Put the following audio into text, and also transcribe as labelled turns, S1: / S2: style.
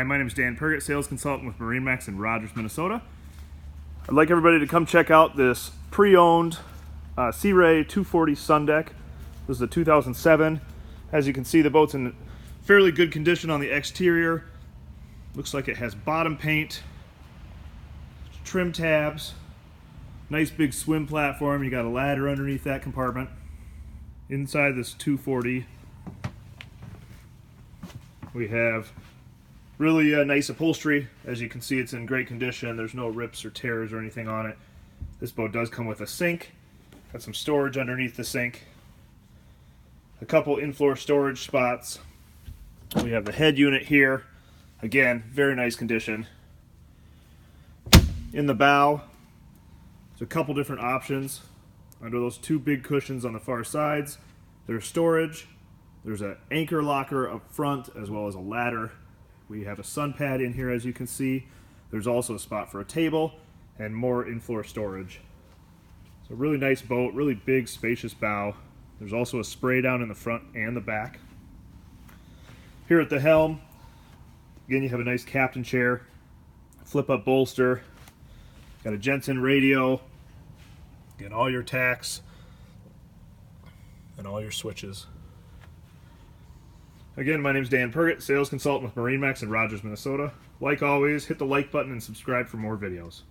S1: Hi, my name is Dan Pergett, sales consultant with MarineMax in Rogers, Minnesota. I'd like everybody to come check out this pre-owned Sea Ray 240 Sundeck. This is a 2007. As you can see, the boat's in fairly good condition on the exterior. Looks like it has bottom paint, trim tabs, nice big swim platform. You got a ladder underneath that compartment. Inside this 240, we have really nice upholstery. As you can see, it's in great condition. There's no rips or tears or anything on it. This boat does come with a sink. Got some storage underneath the sink. A couple in-floor storage spots. We have the head unit here. Again, very nice condition. In the bow, there's a couple different options. Under those two big cushions on the far sides, there's storage. There's an anchor locker up front as well as a ladder. We have a sun pad in here, as you can see. There's also a spot for a table and more in-floor storage. So really nice boat, really big, spacious bow. There's also a spray down in the front and the back. Here at the helm, again, you have a nice captain chair, flip-up bolster, got a Jensen radio, again, all your tacks, and all your switches. Again, my name is Dan Pergett, sales consultant with MarineMax in Rogers, Minnesota. Like always, hit the like button and subscribe for more videos.